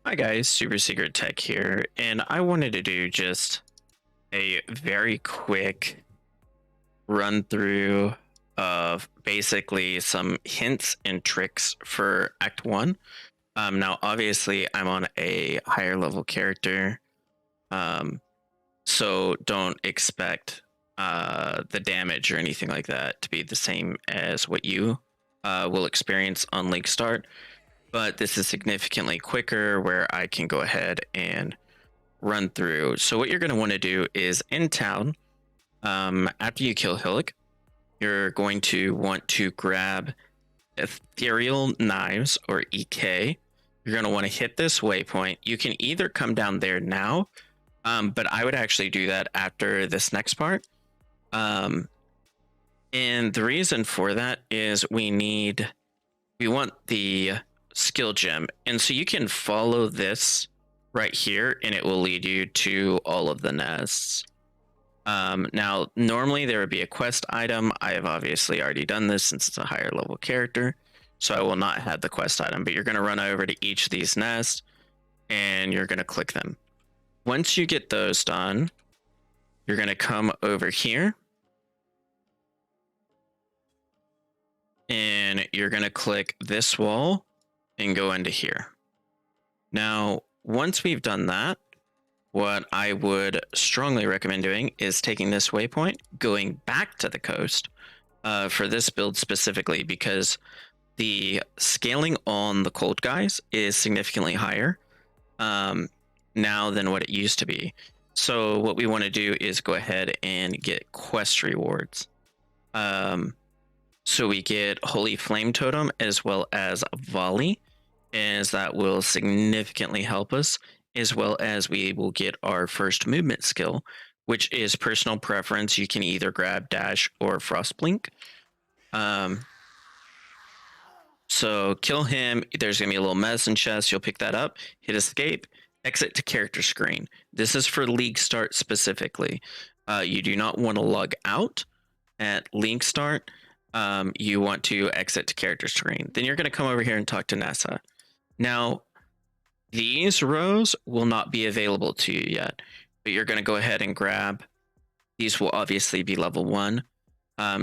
Hi guys, Super Secret Tech here, and I wanted to do just a very quick run through of basically some hints and tricks for Act 1. Now, obviously, I'm on a higher level character, um, so don't expect the damage or anything like that to be the same as what you will experience on League Start. But this is significantly quicker where I can go ahead and run through. So what you're going to want to do is in town, after you kill Hillock, you're going to want to grab ethereal knives or EK. You're going to want to hit this waypoint. You can either come down there now, but I would actually do that after this next part. And the reason for that is we want the skill gem. And so you can follow this right here and it will lead you to all of the nests. Now, normally there would be a quest item. I have obviously already done this since it's a higher level character, so I will not have the quest item, but you're going to run over to each of these nests and you're going to click them. Once you get those done, you're going to come over here and you're going to click this wall and go into here. Now, once we've done that, what I would strongly recommend doing is taking this waypoint, going back to the coast for this build specifically, because the scaling on the cold guys is significantly higher now than what it used to be. So what we want to do is go ahead and get quest rewards. So we get Holy Flame Totem as well as Volley, as that will significantly help us, as well as we will get our first movement skill, which is personal preference. You can either grab Dash or Frostblink. So kill him. There's going to be a little medicine chest. You'll pick that up, hit escape, exit to character screen. This is for League Start specifically. You do not want to log out at League Start. You want to exit to character screen. Then you're going to come over here and talk to NASA. Now, these rows will not be available to you yet, but you're going to go ahead and grab. These will obviously be level 1.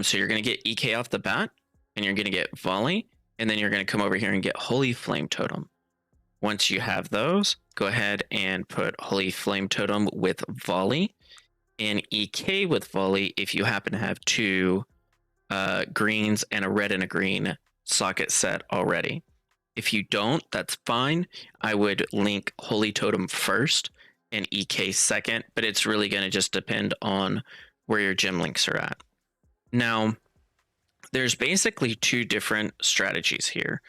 So you're going to get EK off the bat, and you're going to get Volley, and then you're going to come over here and get Holy Flame Totem. Once you have those, go ahead and put Holy Flame Totem with Volley, and EK with Volley if you happen to have 2 greens and a red and a green socket set already. If you don't, that's fine. I would link Holy Totem first and EK second, but it's really going to just depend on where your gem links are at. Now, there's basically 2 different strategies here.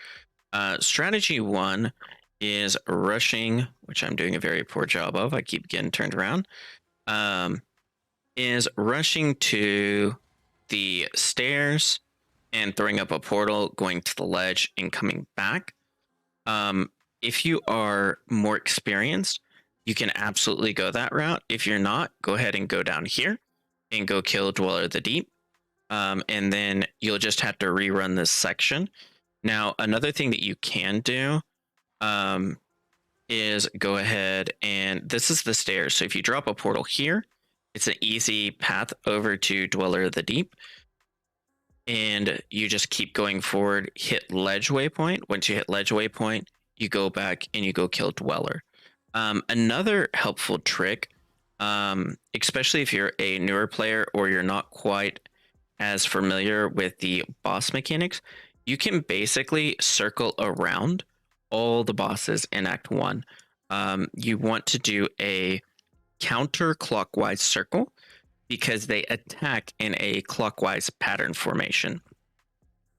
Strategy 1 is rushing, which I'm doing a very poor job of. I keep getting turned around. Is rushing to the stairs and throwing up a portal, going to the ledge and coming back. If you are more experienced, you can absolutely go that route. If you're not, go ahead and go down here and go kill Dweller of the Deep. And then you'll just have to rerun this section. Now, another thing that you can do is go ahead and this is the stairs. So if you drop a portal here, it's an easy path over to Dweller of the Deep. And you just keep going forward, hit ledge waypoint. Once you hit ledge waypoint, you go back and you go kill Dweller. Another helpful trick, especially if you're a newer player or you're not quite as familiar with the boss mechanics, you can basically circle around all the bosses in Act 1. You want to do a counterclockwise circle because they attack in a clockwise pattern formation.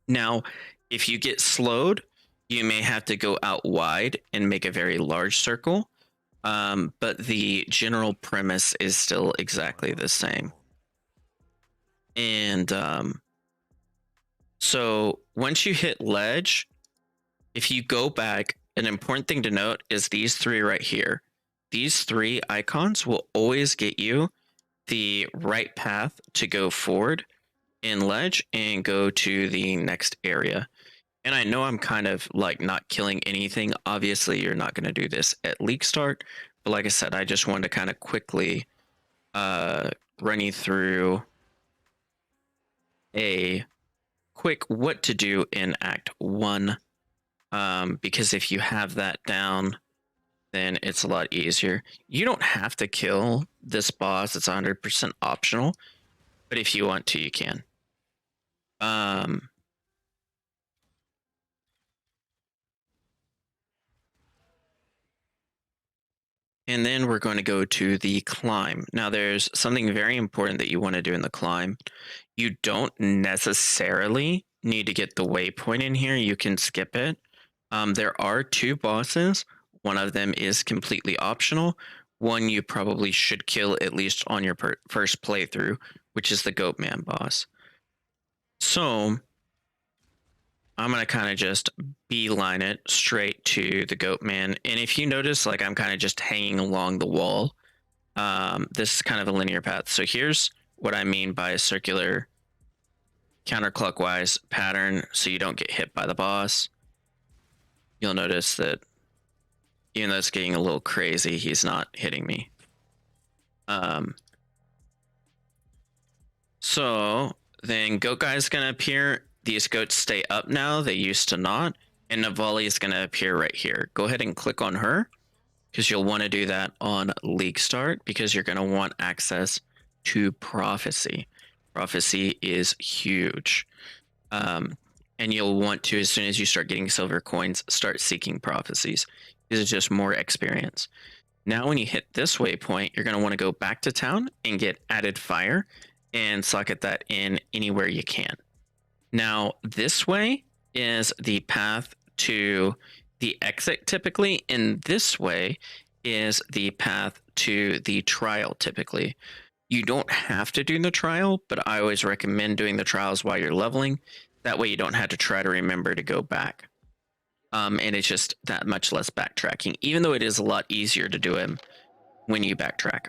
Now, if you get slowed, you may have to go out wide and make a very large circle, but the general premise is still exactly the same. And so once you hit ledge, if you go back, an important thing to note is these 3 right here. These 3 icons will always get you the right path to go forward in ledge and go to the next area. And I know I'm kind of like not killing anything. Obviously, you're not going to do this at leak start. But like I said, I just wanted to kind of quickly run you through a quick what to do in Act 1. Because if you have that down, then it's a lot easier. You don't have to kill this boss. It's 100% optional. But if you want to, you can. And then we're going to go to the climb. Now, there's something very important that you want to do in the climb. You don't necessarily need to get the waypoint in here. You can skip it. There are 2 bosses. One of them is completely optional. One you probably should kill at least on your first playthrough, which is the Goatman boss. So I'm going to kind of just beeline it straight to the Goatman. And if you notice, like I'm kind of just hanging along the wall. This is kind of a linear path. So here's what I mean by a circular counterclockwise pattern so you don't get hit by the boss. You'll notice that even though it's getting a little crazy, he's not hitting me. So then Goat Guy is going to appear. These goats stay up now. They used to not. And Navali is going to appear right here. Go ahead and click on her because you'll want to do that on League Start because you're going to want access to Prophecy. Prophecy is huge. And you'll want to, as soon as you start getting silver coins, start seeking prophecies. This is just more experience. Now, when you hit this waypoint, you're going to want to go back to town and get added fire and socket that in anywhere you can. Now, this way is the path to the exit typically, and this way is the path to the trial typically. You don't have to do the trial, but I always recommend doing the trials while you're leveling. That way you don't have to try to remember to go back. And it's just that much less backtracking, even though it is a lot easier to do it when you backtrack.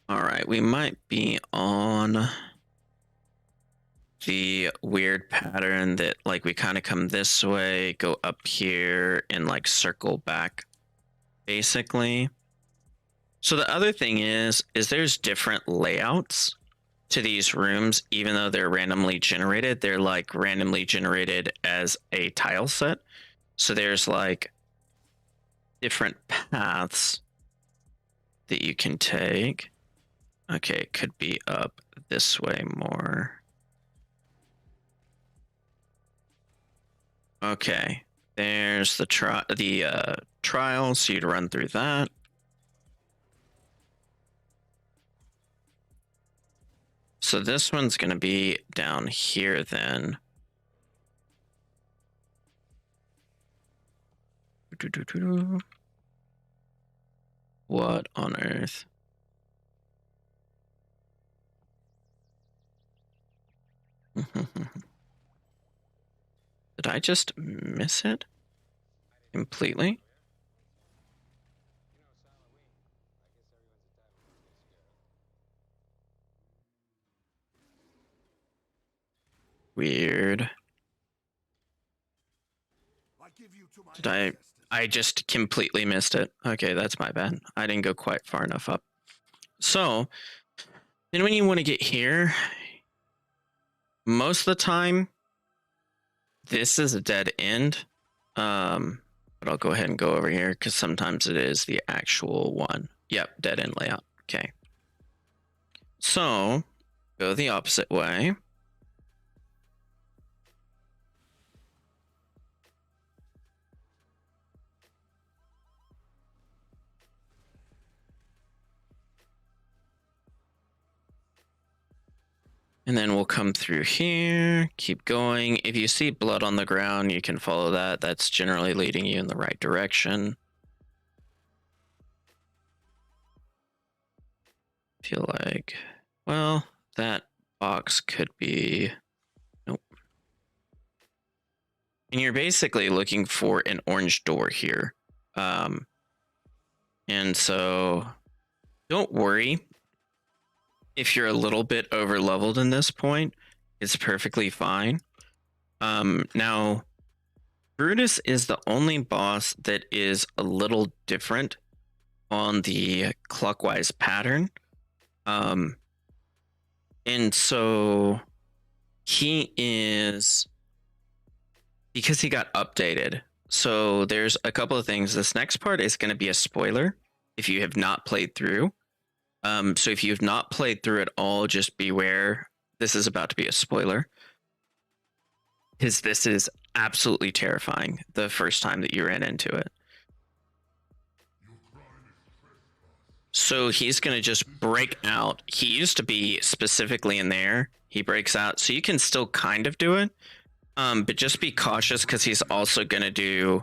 All right, we might be on the weird pattern that like we kind of come this way, go up here, and like circle back, basically. So the other thing is there's different layouts to these rooms, even though they're randomly generated. They're like randomly generated as a tile set. So there's like different paths that you can take. Okay, it could be up this way more. Okay, there's the trial, so you'd run through that. So this one's going to be down here then. What on earth? Did I just miss it completely? Weird. Did I just completely missed it. Okay, that's my bad. I didn't go quite far enough up. So then when you want to get here, most of the time, this is a dead end. But I'll go ahead and go over here because sometimes it is the actual one. Yep, dead end layout. Okay. So go the opposite way. And then we'll come through here, keep going. If you see blood on the ground, you can follow that. That's generally leading you in the right direction. Feel like, well, that box could be, nope. And you're basically looking for an orange door here. And so don't worry if you're a little bit over leveled in this point, it's perfectly fine. Now, Brutus is the only boss that is a little different on the clockwise pattern. And so he is, because he got updated. So there's a couple of things. This next part is going to be a spoiler if you have not played through. So if you've not played through at all, just beware. This is about to be a spoiler, because this is absolutely terrifying the first time that you ran into it. So he's going to just break out. He used to be specifically in there. He breaks out. So you can still kind of do it. But just be cautious, because he's also going to do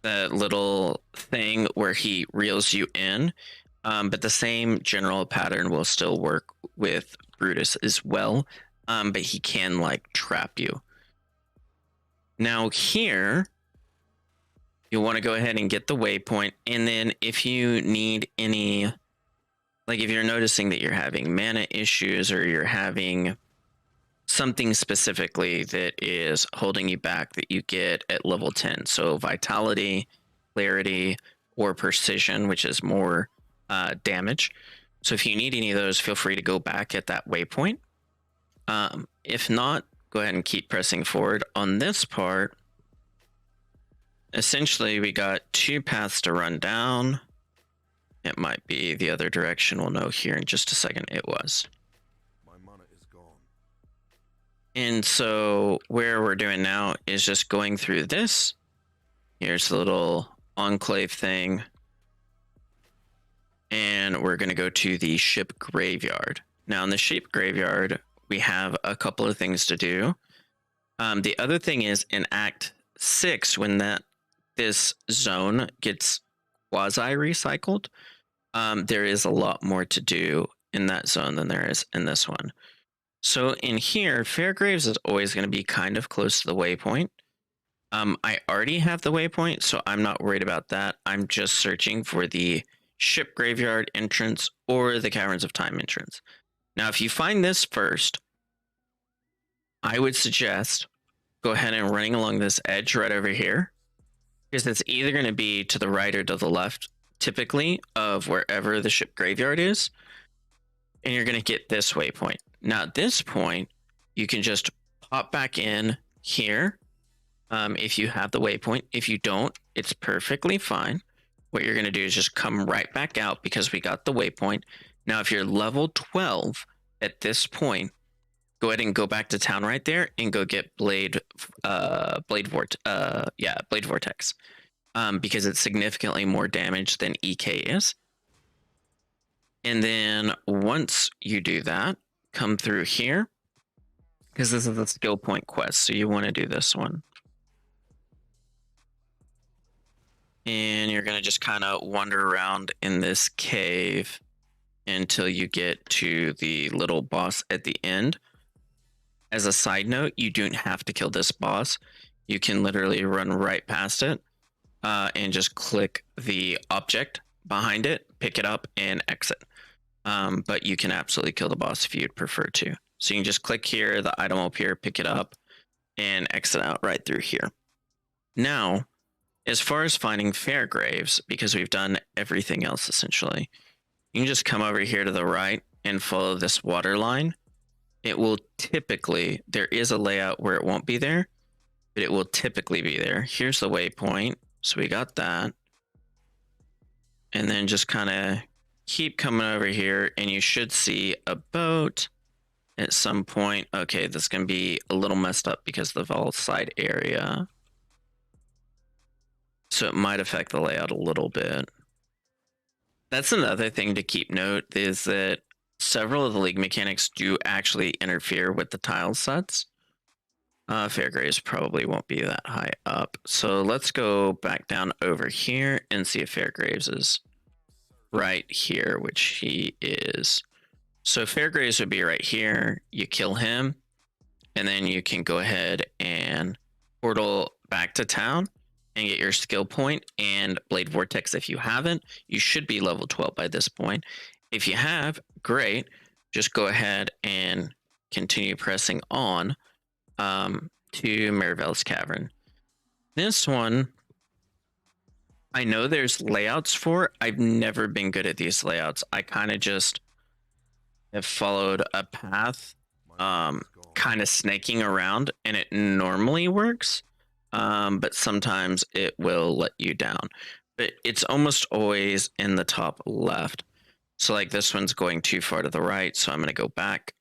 the little thing where he reels you in. But the same general pattern will still work with Brutus as well. But he can like trap you. Now here, you'll want to go ahead and get the waypoint. And then if you need any, like if you're noticing that you're having mana issues or you're having something specifically that is holding you back that you get at level 10. So vitality, clarity, or precision, which is more damage. So if you need any of those, feel free to go back at that waypoint. If not, go ahead and keep pressing forward. On this part, essentially we got two paths to run down. It might be the other direction. We'll know here in just a second. It was. My mana is gone. And so where we're doing now is just going through this. Here's the little enclave thing. And we're going to go to the ship graveyard. Now in the ship graveyard, we have a couple of things to do. The other thing is in Act 6, when this zone gets quasi-recycled, there is a lot more to do in that zone than there is in this one. So in here, Fairgraves is always going to be kind of close to the waypoint. I already have the waypoint, so I'm not worried about that. I'm just searching for the ship graveyard entrance or the Caverns of Time entrance. Now, if you find this first, I would suggest go ahead and running along this edge right over here, because it's either going to be to the right or to the left, typically, of wherever the ship graveyard is, and you're going to get this waypoint. Now, at this point, you can just pop back in here if you have the waypoint. If you don't, it's perfectly fine. What you're going to do is just come right back out because we got the waypoint. Now, if you're level 12 at this point, go ahead and go back to town right there and go get Blade Vortex, because it's significantly more damage than EK is. And then once you do that, come through here, because this is a skill point quest, so you want to do this one. And you're going to just kind of wander around in this cave until you get to the little boss at the end. As a side note, you don't have to kill this boss. You can literally run right past it and just click the object behind it, pick it up, and exit. But you can absolutely kill the boss if you'd prefer to. So you can just click here, the item up here, pick it up, and exit out right through here. Now, as far as finding Fairgraves, because we've done everything else essentially, you can just come over here to the right and follow this water line. It will typically, there is a layout where it won't be there, but it will typically be there. Here's the waypoint. So we got that. And then just kind of keep coming over here and you should see a boat at some point. Okay, that's going to be a little messed up because of the vault side area. So it might affect the layout a little bit. That's another thing to keep note, is that several of the league mechanics do actually interfere with the tile sets. Fairgraves probably won't be that high up. So let's go back down over here and see if Fairgraves is right here, which he is. So Fairgraves would be right here. You kill him, and then you can go ahead and portal back to town and get your skill point and Blade Vortex. If you haven't, you should be level 12 by this point. If you have, great. just go ahead and continue pressing on to Maribels Cavern. This one, I know there's layouts for. I've never been good at these layouts. I kind of just have followed a path, kind of snaking around, and it normally works. But sometimes it will let you down. But it's almost always in the top left. So like this one's going too far to the right, so I'm going to go back.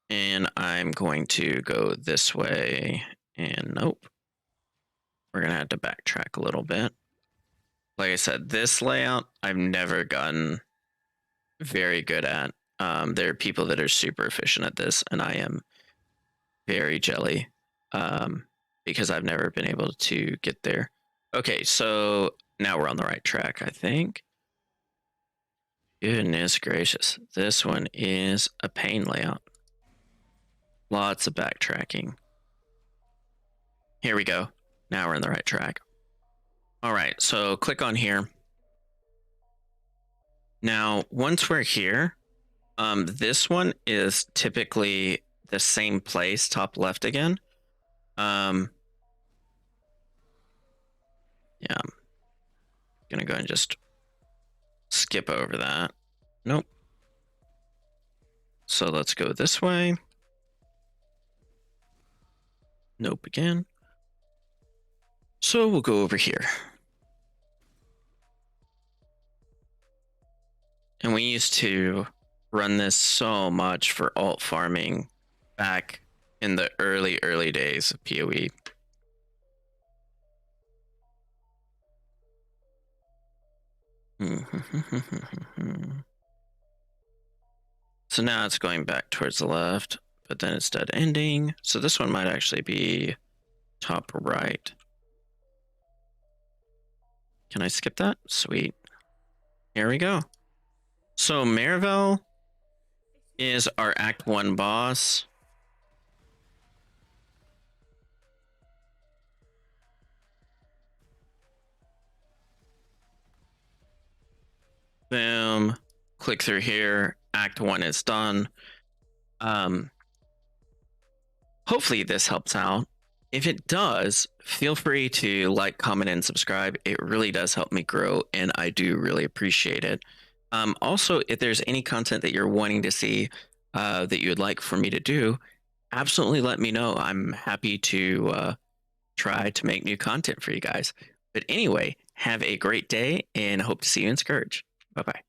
And I'm going to go this way, and nope. We're going to have to backtrack a little bit. Like I said, this layout I've never gotten very good at. There are people that are super efficient at this, and I am very jelly because I've never been able to get there. Okay, so now we're on the right track, I think. Goodness gracious. This one is a pain layout. Lots of backtracking. Here we go. Now we're on the right track. All right, so click on here. Now, once we're here, this one is typically the same place, top left again. Yeah, I'm gonna go and just skip over that. Nope. So let's go this way. Nope again. So we'll go over here. And we used to run this so much for alt farming back in the early days of PoE. So now it's going back towards the left, but then it's dead ending. So this one might actually be top right. Can I skip that? Sweet. Here we go. So Maribel is our Act 1 boss. Boom. Click through here. Act 1 is done. Hopefully this helps out. If it does, feel free to like, comment, and subscribe. It really does help me grow, and I do really appreciate it. Also, if there's any content that you're wanting to see that you would like for me to do, absolutely let me know. I'm happy to try to make new content for you guys. But anyway, have a great day, and hope to see you in Scourge. Bye-bye.